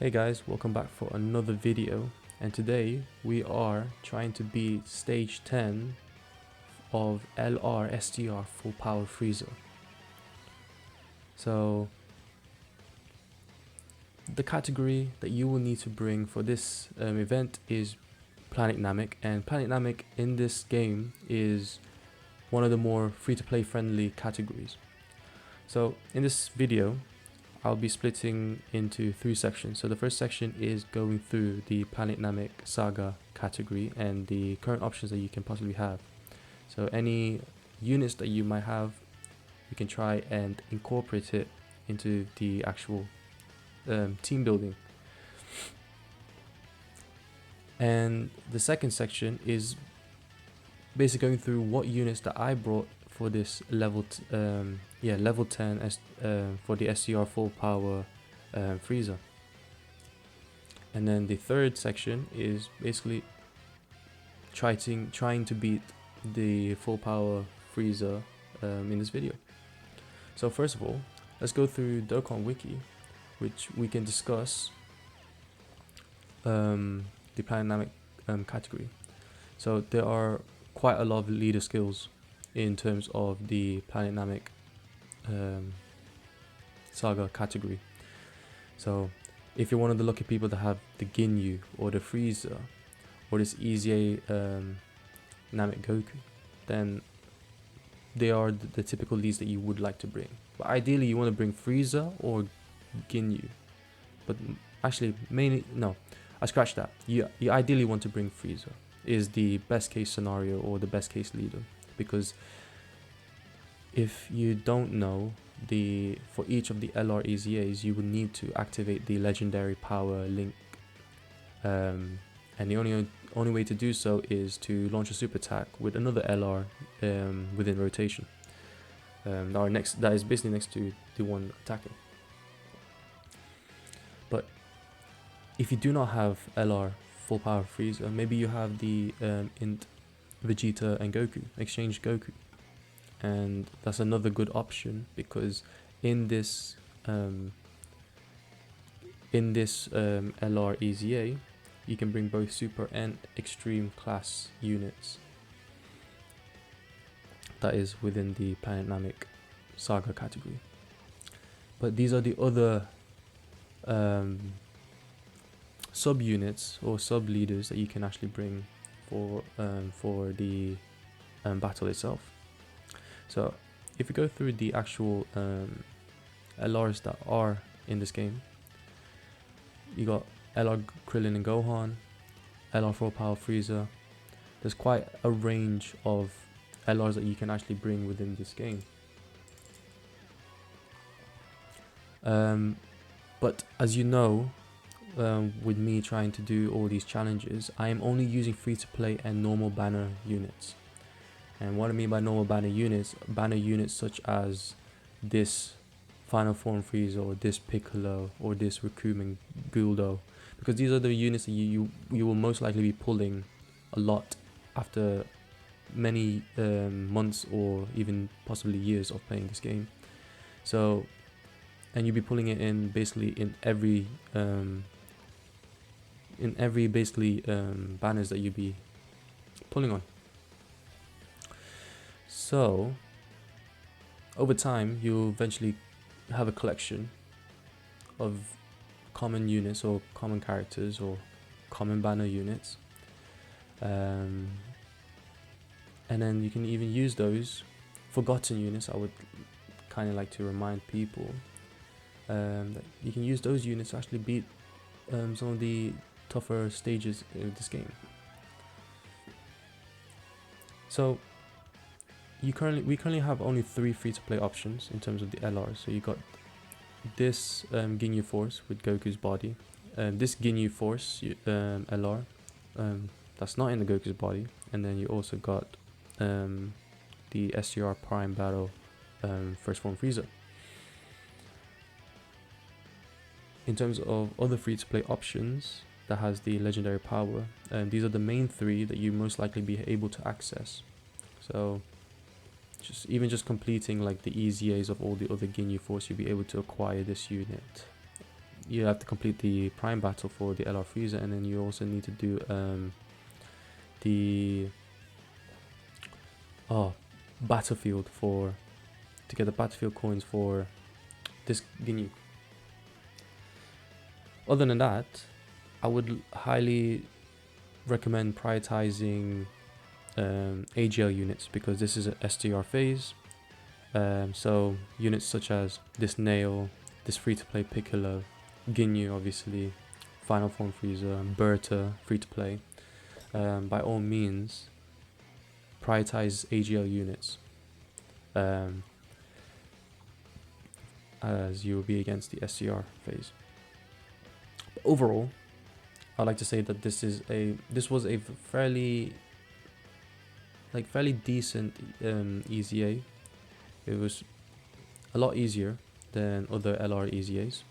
Hey guys, welcome back for another video, and today we are trying to beat stage 10 of LR full power Frieza. So the category that you will need to bring for this event is Planet Namek, and Planet Namek in this game is one of the more free-to-play friendly categories. So in this video I'll be splitting into 3 sections. So the first section is going through the Planet Namek Saga category and the current options that you can possibly have. So any units that you might have, you can try and incorporate it into the actual team building. And the second section is basically going through what units that I brought for this level 10 for the SCR full power Frieza. And then the third section is basically trying to beat the full power Frieza in this video. So first of all, let's go through Dokkan Wiki, which we can discuss the Planet Namek category. So there are quite a lot of leader skills in terms of the Planet Namek Saga category. So if you're one of the lucky people that have the Ginyu or the Frieza or this EZA Namek Goku, then they are the typical leads that you would like to bring. But ideally you want to bring Frieza or Ginyu. But actually I scratched that. You ideally want to bring Frieza. Is the best case scenario or the best case leader, because if you don't know, for each of the LR EZAs you will need to activate the legendary power link, and the only way to do so is to launch a super attack with another LR within rotation that is basically next to the one attacking. But if you do not have LR full power Frieza, maybe you have the int Vegeta and Goku, exchange Goku, and that's another good option, because in this LR EZA you can bring both super and extreme class units that is within the Planet Namek Saga category. But these are the other sub units or sub leaders that you can actually bring for the battle itself. So if we go through the actual LRs that are in this game, you got LR Krillin and Gohan, LR full power Frieza. There's quite a range of LRs that you can actually bring within this game. But as you know, with me trying to do all these challenges, I am only using free to play and normal banner units. And what I mean by normal banner units such as this Final Form Frieza or this Piccolo or this Rikumen Guldo, because these are the units that you will most likely be pulling a lot after many months or even possibly years of playing this game. So, and you'll be pulling it in basically in every banners that you'll be pulling on. So over time you'll eventually have a collection of common units or common characters or common banner units, and then you can even use those forgotten units. I would kind of like to remind people that you can use those units to actually beat some of the tougher stages in this game. So we currently have only 3 free-to-play options in terms of the LR. So you got this Ginyu Force with Goku's body, this Ginyu Force LR that's not in the Goku's body, and then you also got the SCR Prime Battle First Form Frieza. In terms of other free-to-play options that has the legendary power, these are the main 3 that you most likely be able to access. So just completing like the EZAs of all the other Ginyu Force, you'll be able to acquire this unit. you have to complete the prime battle for the LR Frieza, and then you also need to do the battlefield to get the battlefield coins for this Ginyu. Other than that, I would highly recommend prioritizing AGL units, because this is an STR phase. So units such as this Nail, this free-to-play Piccolo, Ginyu obviously, Final Form Frieza, Berta, free-to-play. By all means, prioritize AGL units, as you will be against the STR phase. But overall, I'd like to say that this was a fairly decent EZA. It was a lot easier than other LR EZAs,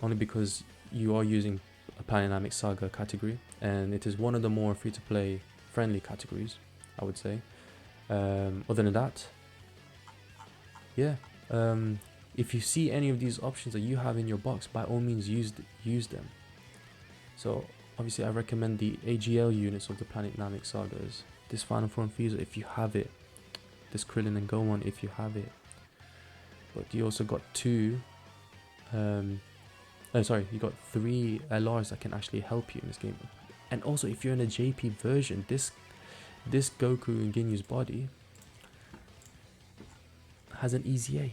only because you are using a Dynamic Saga category, and it is one of the more free-to-play friendly categories, I would say. Other than that, yeah, if you see any of these options that you have in your box, by all means use them. So obviously I recommend the AGL units of the Dynamic Sagas, this Final Form Frieza if you have it, this Krillin and Gohan if you have it. But you also got you got 3 LRs that can actually help you in this game. And also, if you're in a JP version, this Goku and Ginyu's body has an EZA,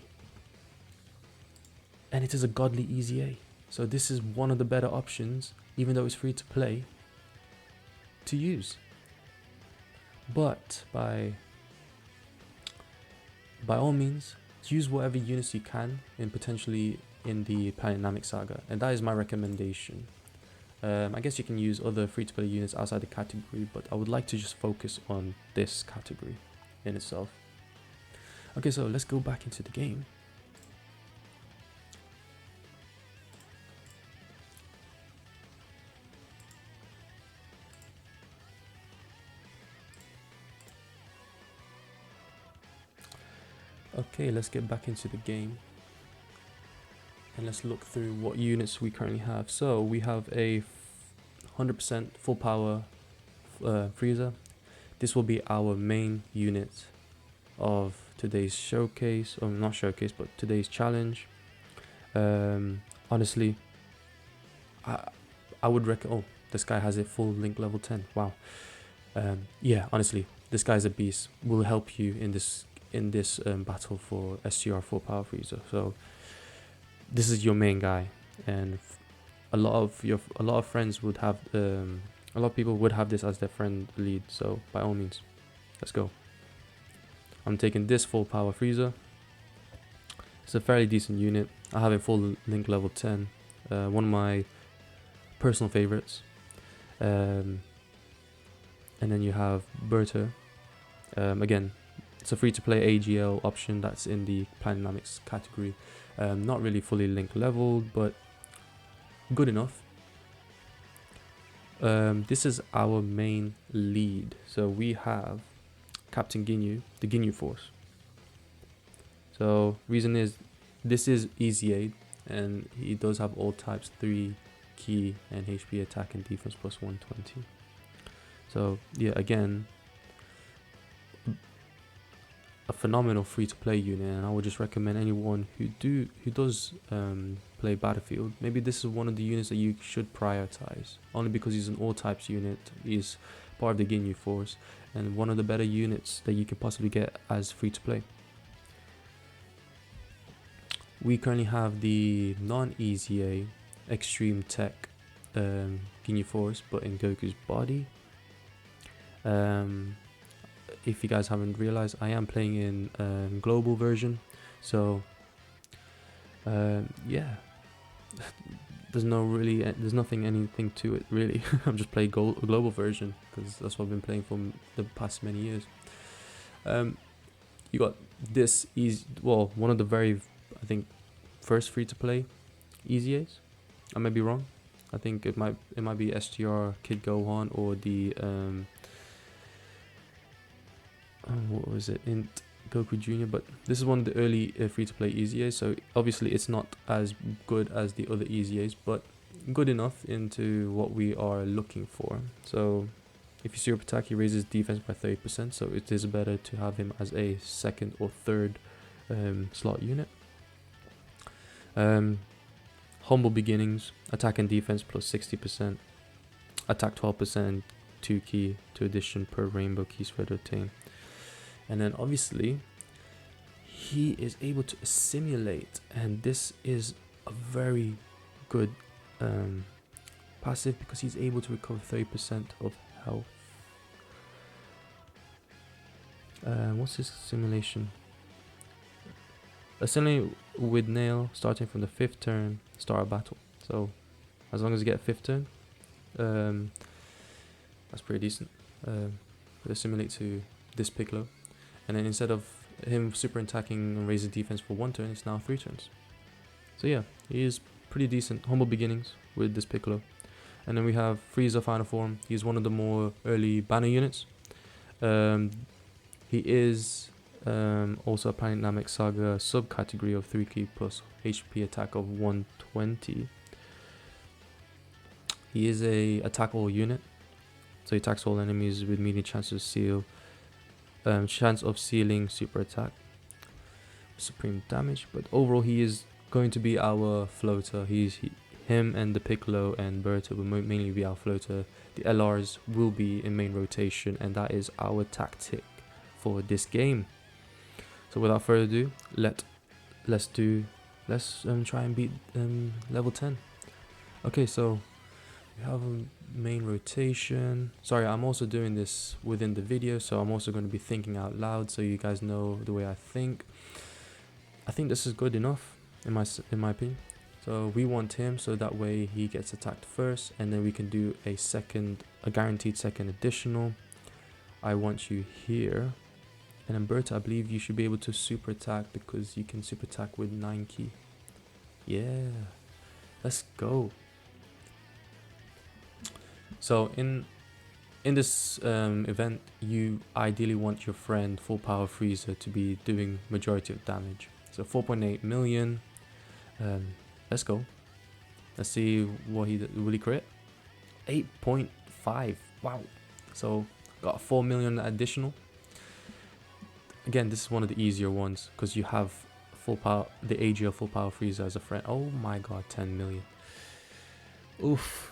and it is a godly EZA. So this is one of the better options, even though it's free to play, to use. But by all means, use whatever units you can, and potentially in the Dynamic Saga, and that is my recommendation. I guess you can use other free-to-play units outside the category, but I would like to just focus on this category in itself. Okay, so let's go back into the game. Okay, let's get back into the game. And let's look through what units we currently have. So we have a 100% full power Frieza. This will be our main unit of today's showcase, or not showcase, but today's challenge. Honestly, I would recommend. Oh, this guy has a full link level 10. Wow. Yeah, honestly, this guy's a beast. Will help you in this battle for STR full power Frieza. So this is your main guy, and a lot of friends would have a lot of people would have this as their friend lead. So by all means, let's go. I'm taking this full power Frieza. It's a fairly decent unit. I have a full link level 10, one of my personal favorites. And then you have Berta. Again, it's a free-to-play AGL option that's in the Dynamics category. Not really fully link leveled, but good enough. This is our main lead. So we have Captain Ginyu, the Ginyu Force. So reason is, this is EZA, and he does have all types 3 key and HP attack and defense plus 120. So yeah, again, a phenomenal free-to-play unit, and I would just recommend anyone who does play Battlefield, maybe this is one of the units that you should prioritize, only because he's an all types unit. He's part of the Ginyu Force, and one of the better units that you can possibly get as free-to-play. We currently have the non-EZA Extreme Tech Ginyu Force, but in Goku's body. If you guys haven't realized, I am playing in global version, so yeah, there's anything to it really. I'm just playing global version because that's what I've been playing for the past many years. You got this one of the very, I think, first free-to-play EZAs. I may be wrong. I think it might be STR Kid Gohan, or the what was it? Goku Jr., but this is one of the early free-to-play EZAs, so obviously it's not as good as the other EZAs, but good enough into what we are looking for. So if you super attack, he raises defense by 30%, so it is better to have him as a second or third slot unit. Humble beginnings, attack and defense plus 60%, attack 12%, 2 key to addition per rainbow key spread obtained. And then obviously he is able to assimilate, and this is a very good passive because he's able to recover 30% of health. What's his simulation? Assimilate with nail starting from the 5th turn, start a battle. So as long as you get a 5th turn, that's pretty decent. Assimilate to this Piccolo, and then instead of him super attacking and raising defense for 1 turn, it's now 3 turns. So yeah, he is pretty decent. Humble beginnings with this Piccolo. And then we have Frieza final form. He's one of the more early banner units. He is also a Planet Namek Saga subcategory of 3 key plus HP attack of 120. He is a attack all unit, so he attacks all enemies with medium chance to seal, chance of sealing super attack, supreme damage. But overall, he is going to be our floater. Him and the Piccolo and Berta will mainly be our floater. The LRs will be in main rotation, and that is our tactic for this game. So without further ado, let's try and beat level 10. Okay, so we have a main rotation. Sorry, I'm also doing this within the video, so I'm also going to be thinking out loud so you guys know the way I think. I think this is good enough in my opinion. So we want him so that way he gets attacked first, and then we can do a guaranteed second additional. I want you here. And then Berta, I believe you should be able to super attack because you can super attack with 9 key. Yeah, let's go. So in this event, you ideally want your friend Full Power Frieza to be doing majority of damage. So 4.8 million. Let's go. Let's see what will he crit. 8.5. Wow. So got 4 million additional. Again, this is one of the easier ones because you have full power, the AGL Full Power Frieza as a friend. Oh my god, 10 million. Oof.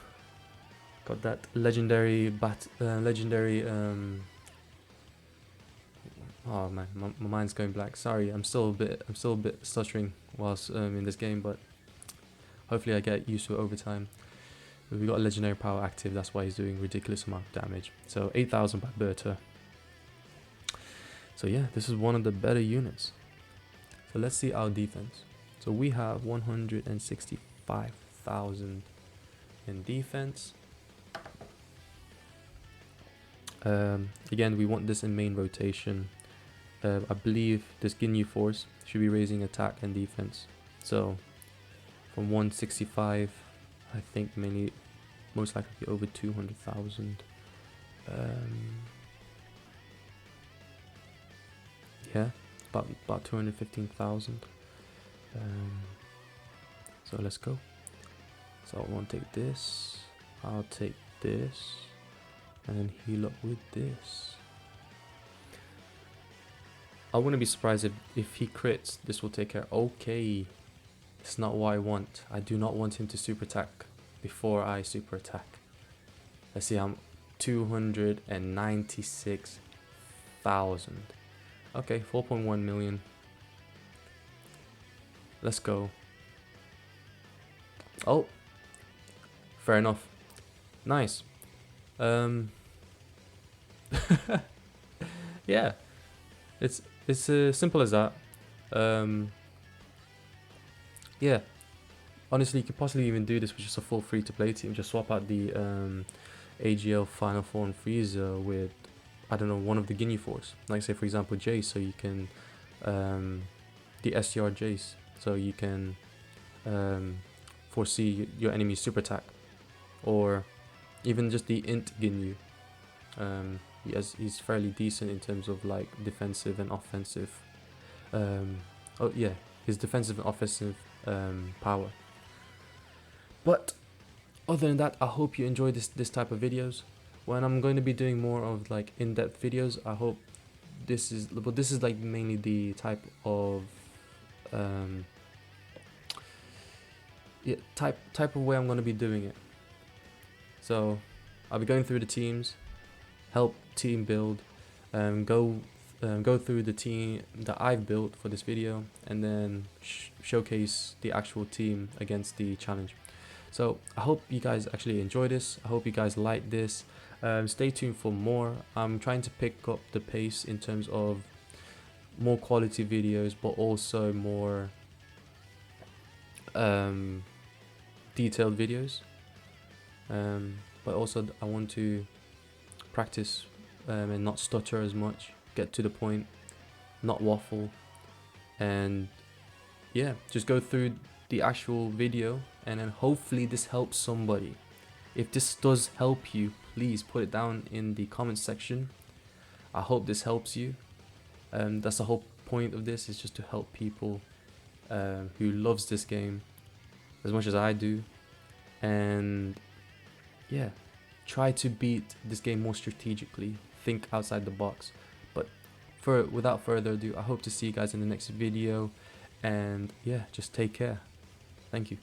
Got that legendary oh man, my mind's going blank. Sorry, I'm still a bit stuttering whilst in this game, but hopefully I get used to it over time. We got a legendary power active, that's why he's doing ridiculous amount of damage. So 8,000 by Berta. So yeah, this is one of the better units. So let's see our defense. So we have 165,000 in defense. Again, we want this in main rotation. I believe this Ginyu Force should be raising attack and defense. So from 165, I think most likely over 200,000. Yeah, about 215,000. So let's go. So I want to take this. I'll take this, and then heal up with this. I wouldn't be surprised if he crits. This will take care. Okay, it's not what I want. I do not want him to super attack before I super attack. Let's see, I'm 296,000. Okay, 4.1 million. Let's go. Oh, fair enough. Nice. Yeah, it's simple as that. Yeah, honestly, you could possibly even do this with just a full free-to-play team. Just swap out the AGL Final Form Frieza with, I don't know, one of the Ginyu Force. Like say for example Jace, so you can the STR Jace, so you can foresee your enemy's super attack, or even just the Int Ginyu. He's fairly decent in terms of like defensive and offensive oh yeah, his defensive and offensive power. But other than that, I hope you enjoy this type of videos. When I'm going to be doing more of like in-depth videos, I hope this is like mainly the type of type of way I'm going to be doing it. So I'll be going through the teams, help team build, go through the team that I've built for this video, and then showcase the actual team against the challenge. So I hope you guys actually enjoy this. I hope you guys like this. Stay tuned for more. I'm trying to pick up the pace in terms of more quality videos, but also more detailed videos. But also I want to practice and not stutter as much, get to the point, not waffle, and yeah, just go through the actual video, and then hopefully this helps somebody. If this does help you, please put it down in the comment section. I hope this helps you. That's the whole point of this, is just to help people who loves this game as much as I do, and yeah, try to beat this game more strategically, think outside the box. But without further ado, I hope to see you guys in the next video, and yeah, just take care. Thank you.